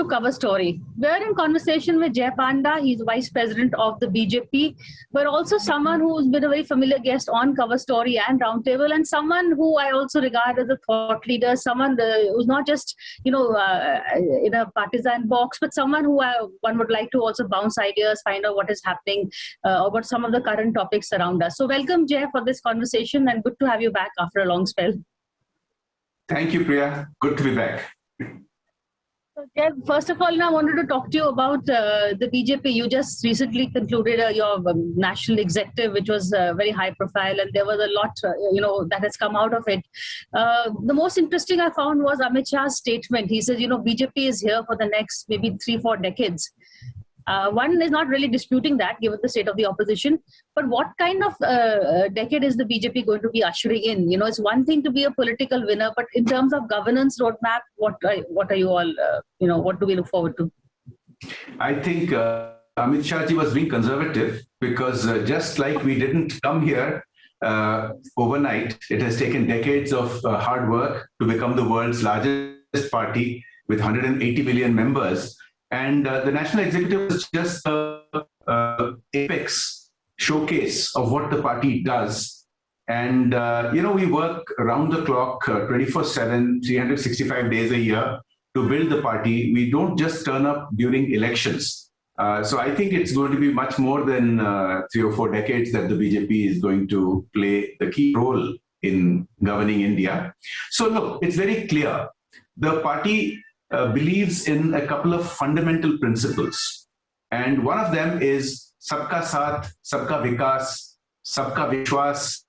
to Cover Story. We're in conversation with Jay Panda. He's Vice President of the BJP, but also someone who's been a very familiar guest on Cover Story and Roundtable, and someone who I also regard as a thought leader, someone who's not just, in a partisan box, but someone who one would like to also bounce ideas, find out what is happening about some of the current topics around us. So welcome, Jay, for this conversation, and good to have you back after a long spell. Thank you, Priya. Good to be back. Okay. First of all, I wanted to talk to you about the BJP. You just recently concluded your national executive, which was very high profile, and there was a lot, that has come out of it. The most interesting I found was Amit Shah's statement. He said, BJP is here for the next maybe 3-4 decades. One is not really disputing that, given the state of the opposition. But what kind of decade is the BJP going to be ushering in? It's one thing to be a political winner, but in terms of governance roadmap, what are you all? What do we look forward to? I think Amit Shah ji was being conservative because just like we didn't come here overnight, it has taken decades of hard work to become the world's largest party with 180 million members. And the National Executive is just the apex showcase of what the party does. And, we work around the clock, 24/7, 365 days a year to build the party. We don't just turn up during elections. So I think it's going to be much more than 3 or 4 decades that the BJP is going to play the key role in governing India. So look, it's very clear. The party believes in a couple of fundamental principles. And one of them is Sabka Saath, Sabka Vikas, Sabka Vishwas,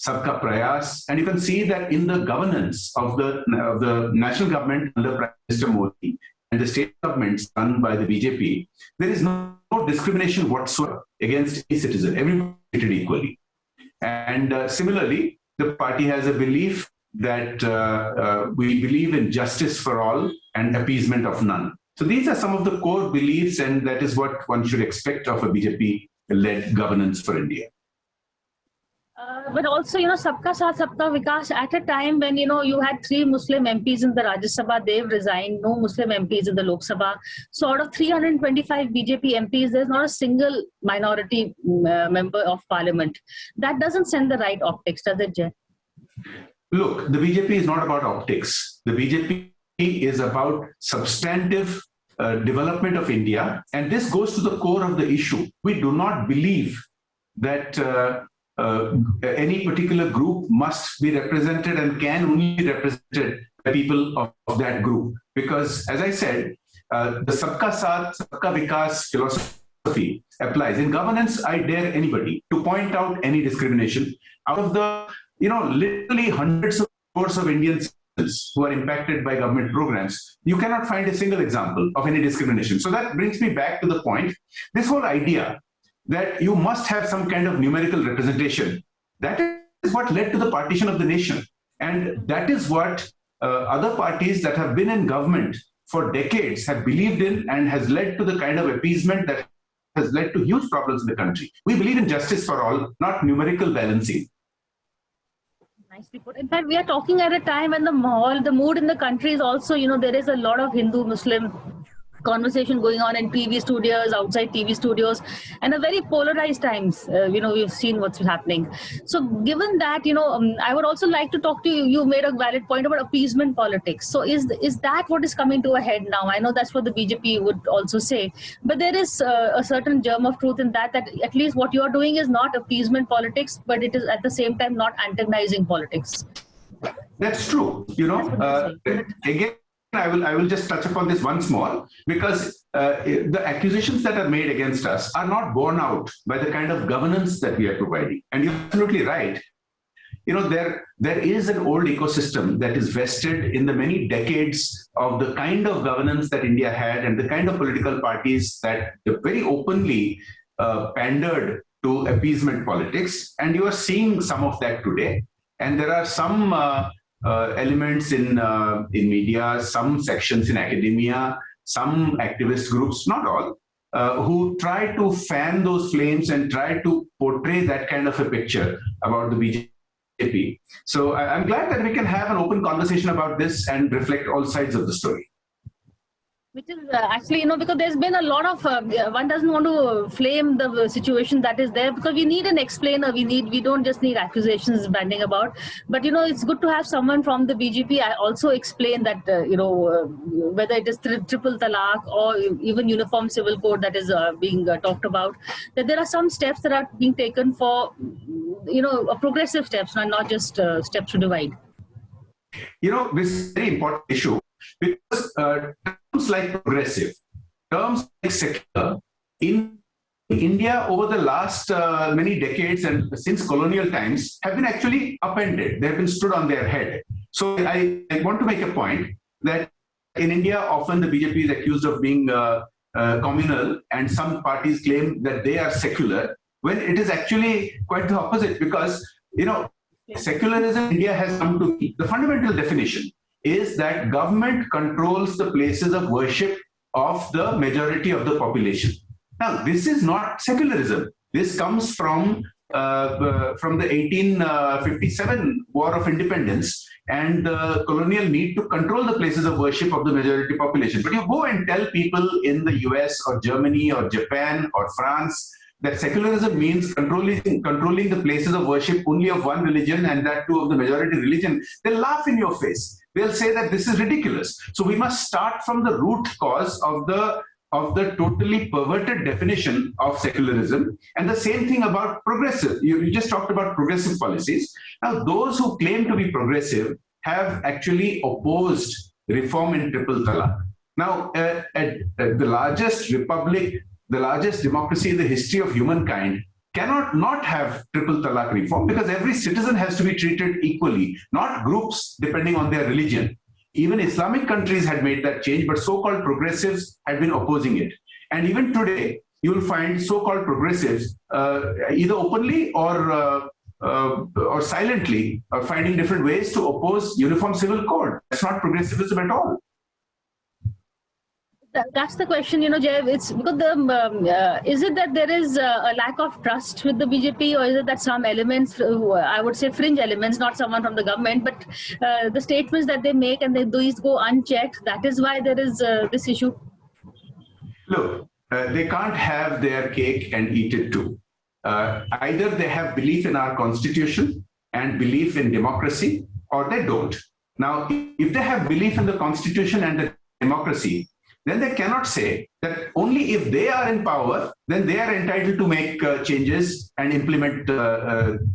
Sabka Prayas. And you can see that in the governance of the national government under Prime Minister Modi and the state governments run by the BJP, there is no discrimination whatsoever against any citizen. Everyone is treated equally. And similarly, the party has a belief that we believe in justice for all and appeasement of none. So these are some of the core beliefs, and that is what one should expect of a BJP-led governance for India. But also, Sabka Saath, Sabka Vikas, at a time when, you had 3 Muslim MPs in the Rajya Sabha, they've resigned, no Muslim MPs in the Lok Sabha. So out of 325 BJP MPs, there's not a single minority member of parliament. That doesn't send the right optics, does it, Jay? Look, the BJP is not about optics. The BJP is about substantive development of India. And this goes to the core of the issue. We do not believe that any particular group must be represented and can only be represented by people of that group. Because, as I said, the Sabka Saath, Sabka Vikas philosophy applies. In governance, I dare anybody to point out any discrimination. Out of the literally hundreds of crores of Indian citizens who are impacted by government programs, you cannot find a single example of any discrimination. So that brings me back to the point. This whole idea that you must have some kind of numerical representation, that is what led to the partition of the nation. And that is what other parties that have been in government for decades have believed in, and has led to the kind of appeasement that has led to huge problems in the country. We believe in justice for all, not numerical balancing. Nicely put. In fact, we are talking at a time when the mood in the country is also, there is a lot of Hindu-Muslim conversation going on in TV studios, outside TV studios, and a very polarized times. We've seen what's happening. So given that, I would also like to talk to you. You made a valid point about appeasement politics. So is that what is coming to a head now? I know that's what the BJP would also say, but there is a certain germ of truth in that at least what you're doing is not appeasement politics, but it is at the same time not antagonizing politics. That's true. Again, I will just touch upon this once more, because the accusations that are made against us are not borne out by the kind of governance that we are providing. And you're absolutely right. There is an old ecosystem that is vested in the many decades of the kind of governance that India had and the kind of political parties that very openly pandered to appeasement politics. And you are seeing some of that today. And there are some elements in media, some sections in academia, some activist groups, not all, who try to fan those flames and try to portray that kind of a picture about the BJP. So I'm glad that we can have an open conversation about this and reflect all sides of the story. Which is actually, because there's been a lot of, one doesn't want to flame the situation that is there, because we need an explainer. We don't just need accusations banding about. But, it's good to have someone from the BJP also explain that, whether it is triple talaq or even uniform civil code that is being talked about, that there are some steps that are being taken for, progressive steps, not just steps to divide. This is a very important issue because terms like progressive, terms like secular, in India over the last many decades and since colonial times have been actually upended. They have been stood on their head. So I want to make a point that in India, often the BJP is accused of being communal, and some parties claim that they are secular, when it is actually quite the opposite, because, secularism in India has come to be. The fundamental definition is that government controls the places of worship of the majority of the population. Now, this is not secularism. This comes from the 1857 War of Independence and the colonial need to control the places of worship of the majority population. But you go and tell people in the US or Germany or Japan or France that secularism means controlling the places of worship only of one religion, and that too of the majority religion, they'll laugh in your face. They'll say that this is ridiculous. So we must start from the root cause of the totally perverted definition of secularism. And the same thing about progressive. You just talked about progressive policies. Now, those who claim to be progressive have actually opposed reform in triple talaq. Now, the largest republic, the largest democracy in the history of humankind cannot not have triple talaq reform, because every citizen has to be treated equally, not groups depending on their religion. Even Islamic countries had made that change, but so-called progressives had been opposing it. And even today, you will find so-called progressives either openly or silently finding different ways to oppose uniform civil code. That's not progressivism at all. That's the question, Jay. It's because is it that there is a lack of trust with the BJP, or is it that some elements, I would say fringe elements, not someone from the government, but the statements that they make and these go unchecked, that is why there is this issue? Look, they can't have their cake and eat it too. Either they have belief in our constitution and belief in democracy, or they don't. Now, if they have belief in the constitution and the democracy, then they cannot say that only if they are in power, then they are entitled to make changes and implement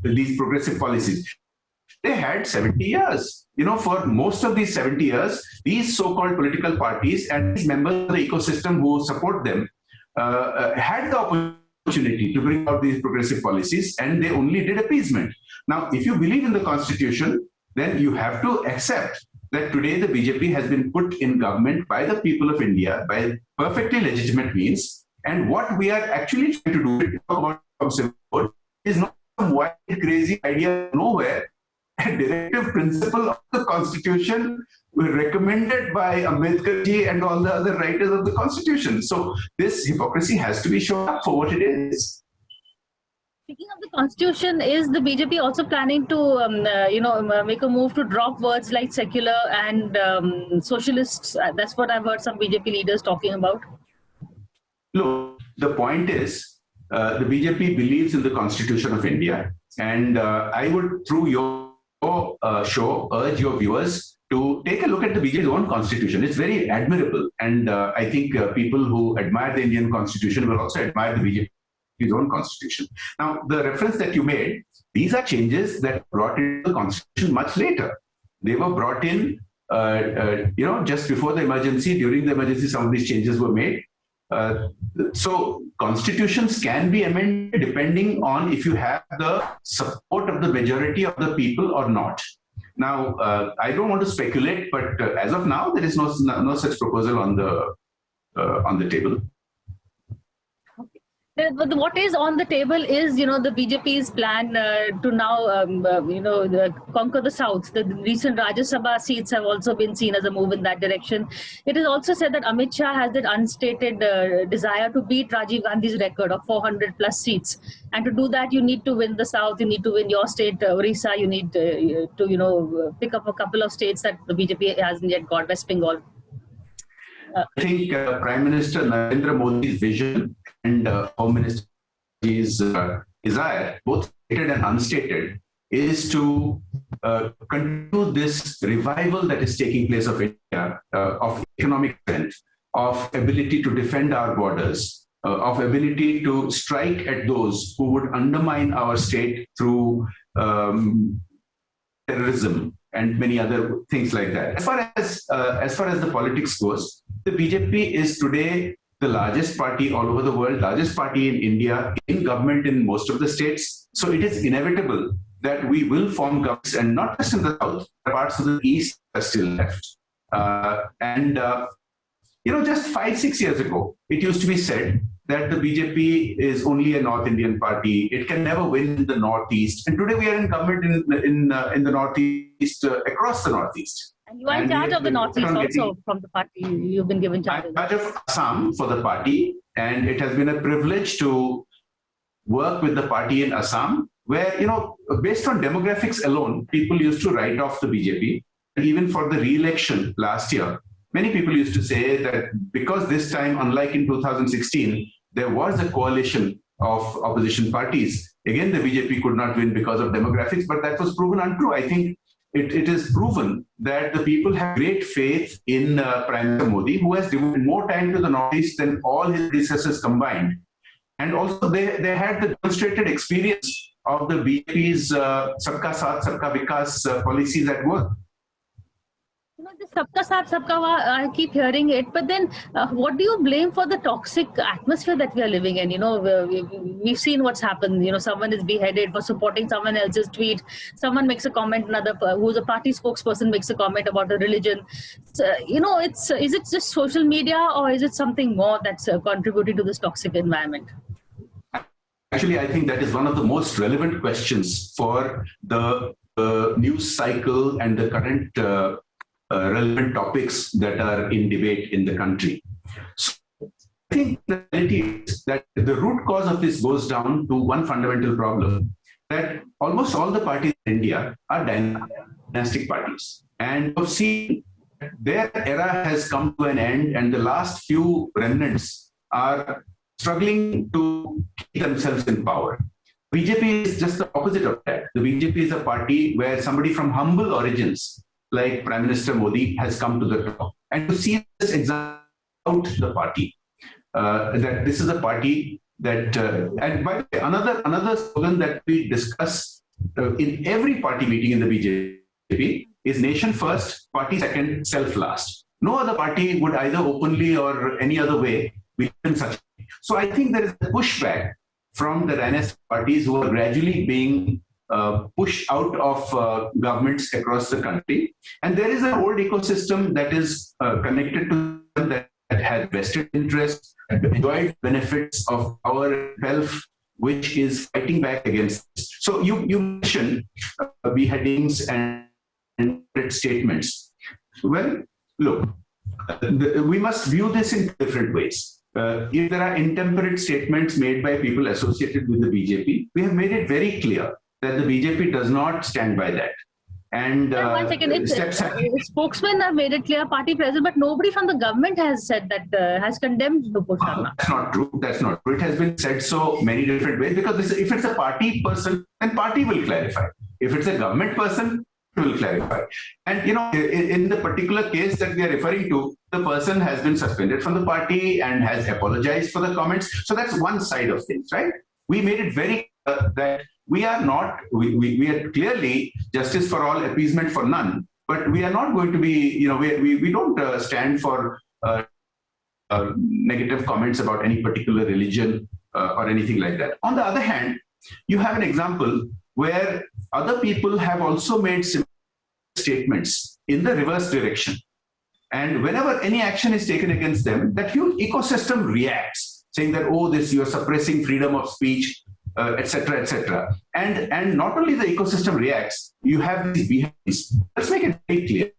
these progressive policies. They had 70 years. For most of these 70 years, these so-called political parties and these members of the ecosystem who support them had the opportunity to bring out these progressive policies, and they only did appeasement. Now, if you believe in the constitution, then you have to accept that today the BJP has been put in government by the people of India by perfectly legitimate means. And what we are actually trying to do about civil code is not some wild, crazy idea nowhere. A directive principle of the constitution recommended by Ambedkar ji and all the other writers of the constitution. So this hypocrisy has to be shown up for what it is. Speaking of the constitution, is the BJP also planning to, make a move to drop words like secular and socialists? That's what I've heard some BJP leaders talking about. Look, the point is, the BJP believes in the Constitution of India, and I would, through your show, urge your viewers to take a look at the BJP's own constitution. It's very admirable, and I think people who admire the Indian Constitution will also admire the BJP. His own constitution. Now, the reference that you made, these are changes that brought into the constitution much later. They were brought in, just before the emergency. During the emergency, some of these changes were made. So constitutions can be amended depending on if you have the support of the majority of the people or not. Now, I don't want to speculate, but as of now, there is no such proposal on the table. What is on the table is, the BJP's plan to now, conquer the South. The recent Rajya Sabha seats have also been seen as a move in that direction. It is also said that Amit Shah has that unstated desire to beat Rajiv Gandhi's record of 400 plus seats. And to do that, you need to win the South. You need to win your state, Orissa. You need to pick up a couple of states that the BJP hasn't yet got, West Bengal. I think Prime Minister Narendra Modi's vision and Home Minister's desire, both stated and unstated, is to continue this revival that is taking place of India, of economic strength, of ability to defend our borders, of ability to strike at those who would undermine our state through terrorism and many other things like that. As far as the politics goes, the BJP is today the largest party all over the world, largest party in India, in government in most of the states. So it is inevitable that we will form governments, and not just in the south, parts of the east are still left. Just 5-6 years ago, it used to be said that the BJP is only a North Indian party. It can never win in the Northeast. And today we are in government in the Northeast, across the Northeast. And you are in charge of the Northeast also from the party. You've been given charge. I'm in charge of Assam for the party. And it has been a privilege to work with the party in Assam, where, based on demographics alone, people used to write off the BJP. And even for the re-election last year, many people used to say that because this time, unlike in 2016, there was a coalition of opposition parties. Again, the BJP could not win because of demographics, but that was proven untrue. I think it is proven that the people have great faith in Prime Minister Modi, who has devoted more time to the Northeast than all his predecessors combined. And also they had the demonstrated experience of the BJP's Sabka Saath, Sabka Vikas policies at work. This Sabka Saath, Sabka Vikas, I keep hearing it, but then what do you blame for the toxic atmosphere that we are living in? We've seen what's happened. Someone is beheaded for supporting someone else's tweet. Someone makes a comment, another who's a party spokesperson makes a comment about a religion. So, is it just social media, or is it something more that's contributing to this toxic environment? Actually, I think that is one of the most relevant questions for the news cycle and the current relevant topics that are in debate in the country. So I think the reality is that the root cause of this goes down to one fundamental problem, that almost all the parties in India are dynastic parties. And we've seen their era has come to an end, and the last few remnants are struggling to keep themselves in power. BJP is just the opposite of that. The BJP is a party where somebody from humble origins, like Prime Minister Modi, has come to the top. And to see this example out the party, that this is a party that, and by the way, another slogan that we discuss in every party meeting in the BJP is nation first, party second, self last. No other party would either openly or any other way be in such. So I think there is a pushback from the dynastic parties who are gradually being pushed out of governments across the country. And there is an old ecosystem that is connected to them, that has vested interests, enjoyed benefits of our wealth, which is fighting back against this. So you mentioned beheadings and statements. Well, look, we must view this in different ways. If there are intemperate statements made by people associated with the BJP, we have made it very clear that the BJP does not stand by that. And 1 second, spokesmen have made it clear, party president, but nobody from the government has said that, has condemned Nupur Sharma. That's not true. That's not true. It has been said so many different ways, because if it's a party person, then party will clarify. If it's a government person, it will clarify. And in the particular case that we are referring to, the person has been suspended from the party and has apologized for the comments. So that's one side of things, right? We made it very clear that we are not, we are clearly justice for all, appeasement for none, but we are not going to be, we don't stand for negative comments about any particular religion or anything like that. On the other hand, you have an example where other people have also made similar statements in the reverse direction. And whenever any action is taken against them, that huge ecosystem reacts, saying that, oh, you're suppressing freedom of speech, etc., etc. And not only the ecosystem reacts, you have these behaviors. Let's make it very clear.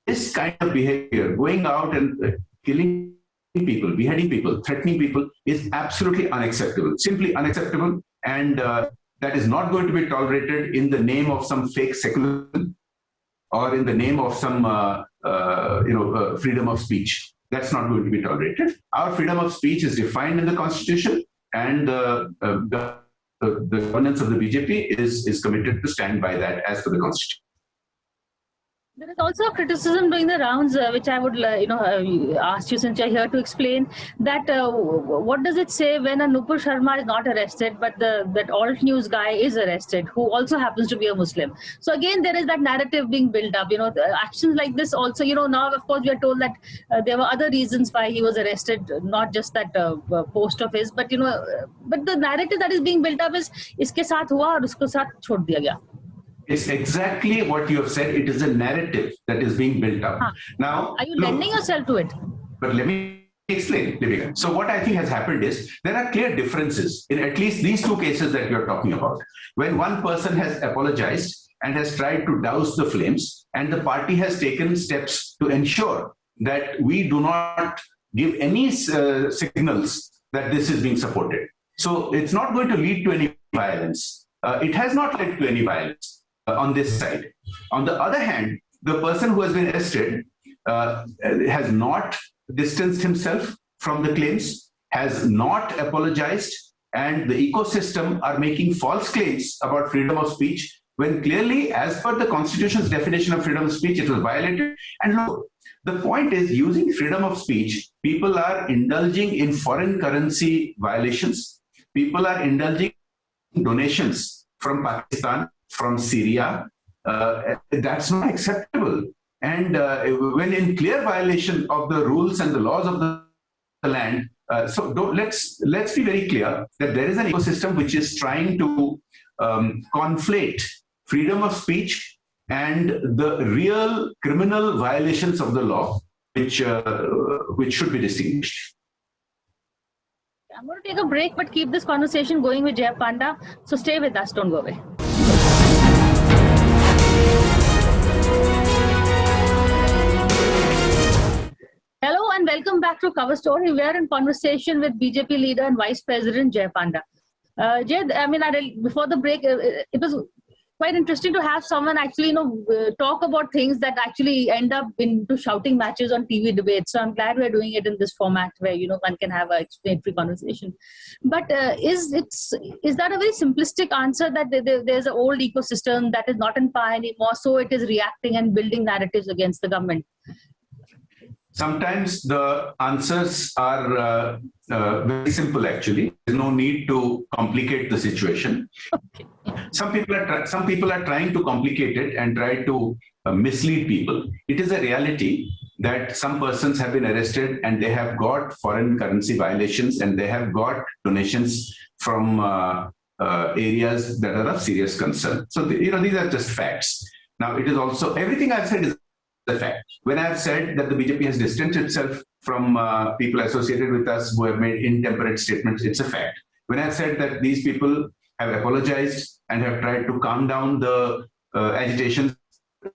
This kind of behavior, going out and killing people, beheading people, threatening people, is absolutely unacceptable, simply unacceptable. And that is not going to be tolerated in the name of some fake secularism or in the name of some freedom of speech. That's not going to be tolerated. Our freedom of speech is defined in the Constitution, and the governance of the BJP is committed to stand by that as per the Constitution. There is also a criticism doing the rounds, which I would, ask you since you're here to explain that. What does it say when a Nupur Sharma is not arrested, but that alt news guy is arrested, who also happens to be a Muslim? So again, there is that narrative being built up. Actions like this also. Now of course we are told that there were other reasons why he was arrested, not just that post of his, but but the narrative that is being built up is iske saath hua aur usko saath chhod diya gaya. It's exactly what you have said. It is a narrative that is being built up. Now, are you lending yourself to it? But let me explain, Deepika. So what I think has happened is there are clear differences in at least these two cases that we are talking about. When one person has apologized and has tried to douse the flames, and the party has taken steps to ensure that we do not give any signals that this is being supported. So it's not going to lead to any violence. It has not led to any violence on this side. On the other hand, the person who has been arrested has not distanced himself from the claims, has not apologized, and the ecosystem are making false claims about freedom of speech when clearly, as per the Constitution's definition of freedom of speech, it was violated. And look, the point is, using freedom of speech, people are indulging in foreign currency violations. People are indulging in donations from Pakistan, from Syria. That's not acceptable. And when in clear violation of the rules and the laws of the land, let's be very clear that there is an ecosystem which is trying to conflate freedom of speech and the real criminal violations of the law, which should be distinguished. I'm going to take a break, but keep this conversation going with Jay Panda. So stay with us, don't go away. Hello and welcome back to Cover Story. We are in conversation with BJP leader and Vice President Jay Panda. Jay, before the break, it was quite interesting to have someone actually, talk about things that actually end up into shouting matches on TV debates. So I'm glad we're doing it in this format where, one can have an explanatory conversation. But is that a very simplistic answer that there's an old ecosystem that is not in power anymore, so it is reacting and building narratives against the government? Sometimes the answers are very simple, actually. There's no need to complicate the situation. Okay. Some people are trying to complicate it and try to mislead people. It is a reality that some persons have been arrested and they have got foreign currency violations and they have got donations from areas that are of serious concern. So, these are just facts. Now, it is also, everything I've said is the fact. When I've said that the BJP has distanced itself from people associated with us who have made intemperate statements, it's a fact. When I've said that these people have apologized and have tried to calm down the agitation,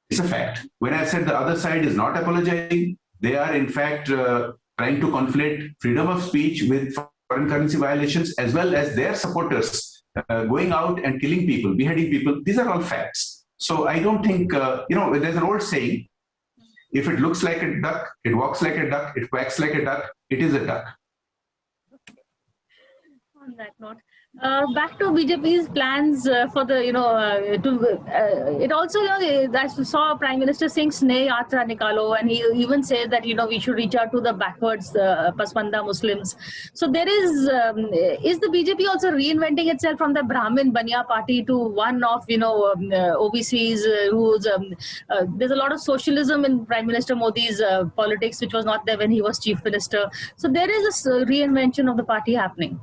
it's a fact. When I've said the other side is not apologizing, they are in fact trying to conflate freedom of speech with foreign currency violations, as well as their supporters going out and killing people, beheading people. These are all facts. So I don't think, there's an old saying, if it looks like a duck, it walks like a duck, it quacks like a duck, it is a duck. On that note, back to BJP's plans for the, it also, I saw Prime Minister saying Sneh Yatra Nikalo, and he even said that, we should reach out to the backwards Pasmanda Muslims. So there is the BJP also reinventing itself from the Brahmin Banya party to one of, OBCs who's, there's a lot of socialism in Prime Minister Modi's politics, which was not there when he was chief minister. So there is a reinvention of the party happening.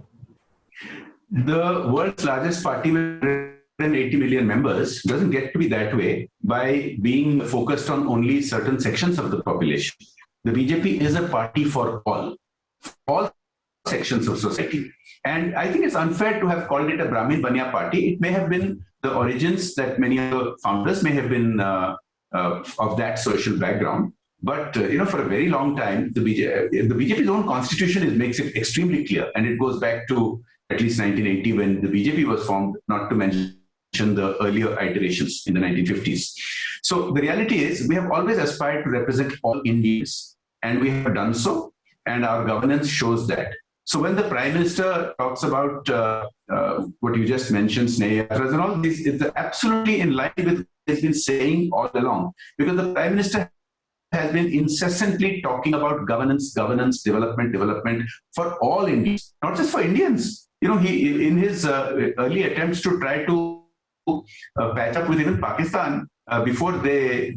The world's largest party with 180 million members doesn't get to be that way by being focused on only certain sections of the population. The BJP is a party for all sections of society. And I think it's unfair to have called it a Brahmin Banya party. It may have been the origins that many of the founders may have been of that social background. But, for a very long time, the BJP's own constitution makes it extremely clear. And it goes back to at least 1980 when the BJP was formed, not to mention the earlier iterations in the 1950s. So the reality is we have always aspired to represent all Indians. and we have done so, and our governance shows that. So when the Prime Minister talks about what you just mentioned, Sneha Yatras and all this, it's absolutely in line with what he's been saying all along, because the Prime Minister has been incessantly talking about governance, development for all Indians, not just for Indians. You know, he in his early attempts to try to patch up with even Pakistan before they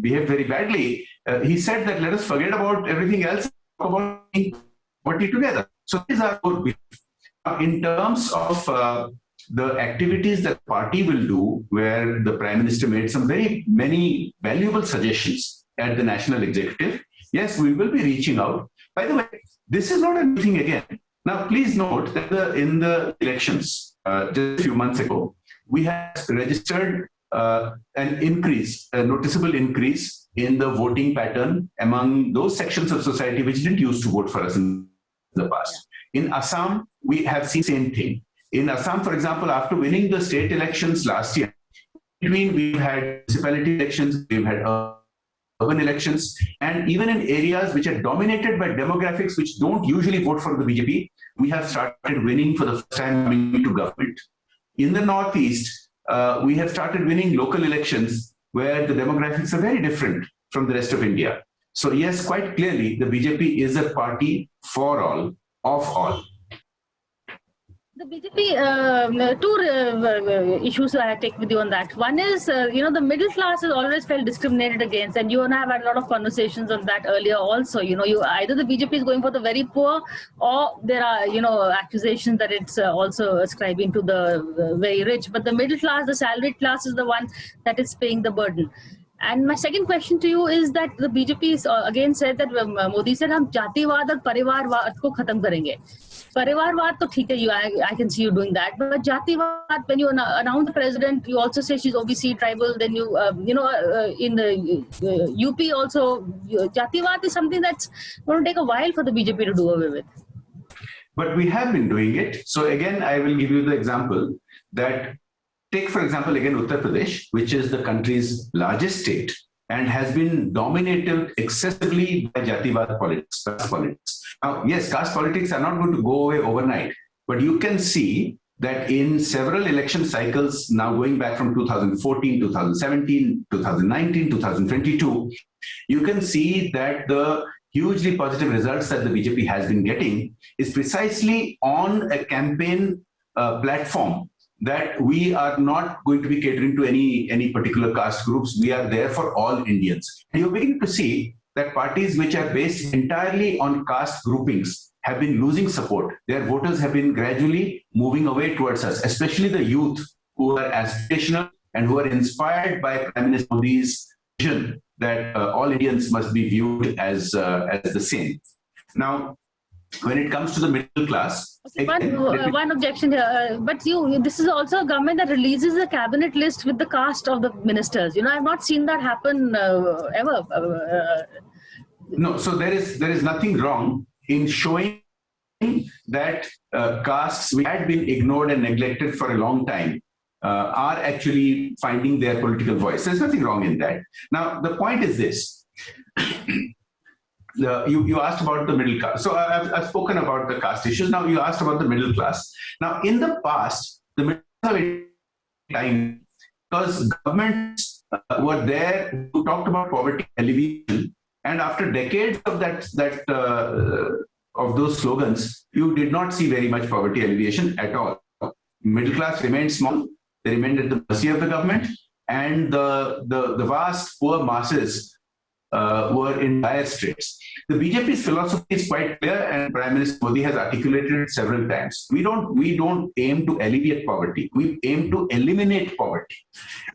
behaved very badly, he said that let us forget about everything else, about poverty together. So these are our beliefs. In terms of the activities that the party will do, where the Prime Minister made some very many valuable suggestions at the National Executive, yes, we will be reaching out. By the way, this is not a new thing again. Now, please note that in the elections just a few months ago, we have registered an increase, a noticeable increase in the voting pattern among those sections of society which didn't used to vote for us in the past. In Assam, we have seen the same thing. In Assam, for example, after winning the state elections last year, we've had municipality elections, we've had urban elections, and even in areas which are dominated by demographics which don't usually vote for the BJP, we have started winning for the first time coming into government. In the Northeast, we have started winning local elections where the demographics are very different from the rest of India. So yes, quite clearly, the BJP is a party for all, of all. The BJP, two issues I take with you on that. One is, the middle class has always felt discriminated against, and you and I have had a lot of conversations on that earlier also. Either the BJP is going for the very poor, or there are, accusations that it's also ascribing to the very rich. But the middle class, the salaried class is the one that is paying the burden. And my second question to you is that the BJP again said that Modi said, "हम जातिवाद और परिवारवाद को खत्म करेंगे." Parivarvad to theek hai, I can see you doing that. But Jativad, when you announce the president, you also say she's OBC tribal. Then in the UP also, Jativad is something that's going to take a while for the BJP to do away with. But we have been doing it. So again, I will give you the example that take, for example, again, Uttar Pradesh, which is the country's largest state and has been dominated excessively by Jativad politics, caste politics. Now, yes, caste politics are not going to go away overnight, but you can see that in several election cycles, now going back from 2014, 2017, 2019, 2022, you can see that the hugely positive results that the BJP has been getting is precisely on a campaign platform that we are not going to be catering to any particular caste groups. We are there for all Indians. And you're beginning to see that parties which are based entirely on caste groupings have been losing support. Their voters have been gradually moving away towards us, especially the youth who are aspirational and who are inspired by Prime Minister Modi's vision that all Indians must be viewed as the same. Now, when it comes to the middle class, one objection here, but this is also a government that releases a cabinet list with the cast of the ministers. I've not seen that happen ever. No, so there is nothing wrong in showing that castes which had been ignored and neglected for a long time are actually finding their political voice. There's nothing wrong in that. Now, the point is this. You asked about the middle class. So I've spoken about the caste issues. Now you asked about the middle class. Now in the past, the middle class time, because governments were there who talked about poverty alleviation, and after decades of of those slogans, you did not see very much poverty alleviation at all. Middle class remained small. They remained at the mercy of the government, and the vast poor masses were in dire straits. The BJP's philosophy is quite clear, and Prime Minister Modi has articulated it several times. We don't aim to alleviate poverty. We aim to eliminate poverty.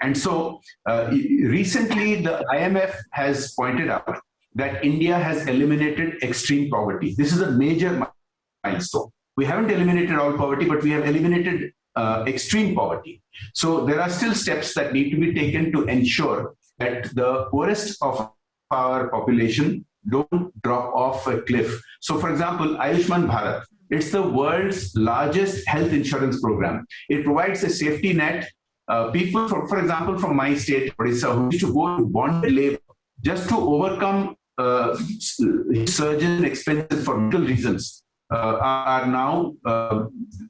And so recently, the IMF has pointed out that India has eliminated extreme poverty. This is a major milestone. We haven't eliminated all poverty, but we have eliminated extreme poverty. So there are still steps that need to be taken to ensure that the poorest of our population don't drop off a cliff. So for example, Ayushman Bharat, it's the world's largest health insurance program. It provides a safety net. People, for example, from my state, Odisha, who used to go to bonded labor just to overcome surgeon expenses for medical reasons are now,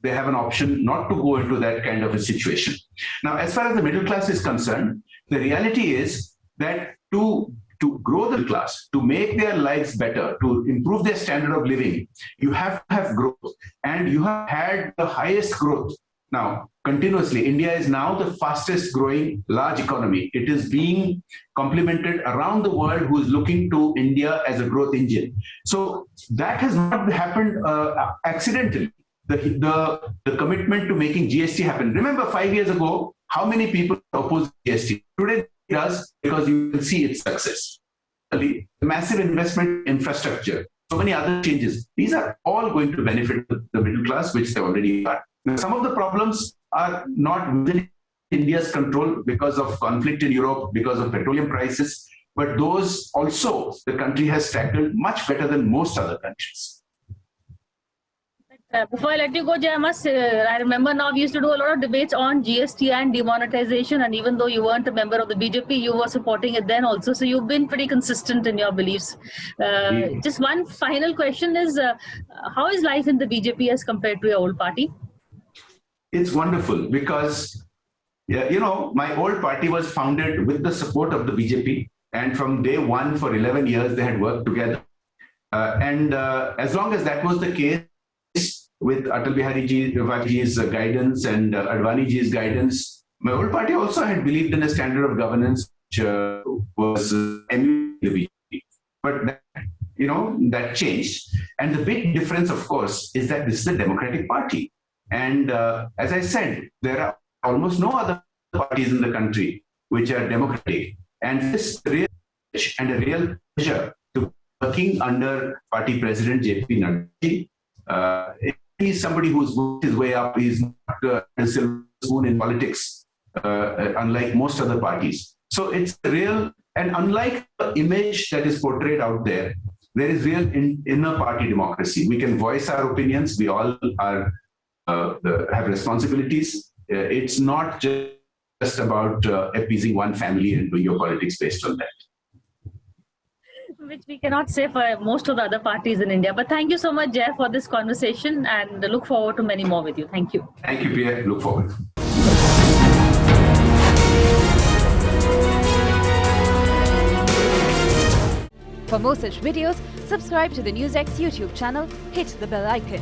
they have an option not to go into that kind of a situation. Now, as far as the middle class is concerned, the reality is that to grow the class, to make their lives better, to improve their standard of living, you have to have growth. And you have had the highest growth now continuously. India is now the fastest growing large economy. It is being complemented around the world, who is looking to India as a growth engine. So that has not happened accidentally. The commitment to making GST happen. Remember 5 years ago, how many people opposed GST? Today it does, because you can see its success. The massive investment in infrastructure, so many other changes. These are all going to benefit the middle class, which they already are. Now, some of the problems are not within India's control because of conflict in Europe, because of petroleum prices, but those also the country has tackled much better than most other countries. Before I let you go, Jay, I remember now we used to do a lot of debates on GST and demonetization, and even though you weren't a member of the BJP, you were supporting it then also. So you've been pretty consistent in your beliefs. Just one final question is, how is life in the BJP as compared to your old party? It's wonderful because, my old party was founded with the support of the BJP, and from day one for 11 years, they had worked together. And as long as that was the case, with Atal Bihari Ji's guidance and Advani Ji's guidance, my old party also had believed in a standard of governance which was emulating the BJP. But that changed. And the big difference, of course, is that this is a democratic party. And as I said, there are almost no other parties in the country which are democratic. And this is a real pleasure to be working under party president J.P. Nadda. He's somebody who's worked his way up. He's not a silver spoon in politics, unlike most other parties. So it's real, and unlike the image that is portrayed out there, there is real inner party democracy. We can voice our opinions. We all are have responsibilities. It's not just about appeasing one family and doing your politics based on that. Which we cannot say for most of the other parties in India. But thank you so much, Jay, for this conversation, and look forward to many more with you. Thank you. Thank you, Priya. Look forward. For more such videos, subscribe to the NewsX YouTube channel, hit the bell icon.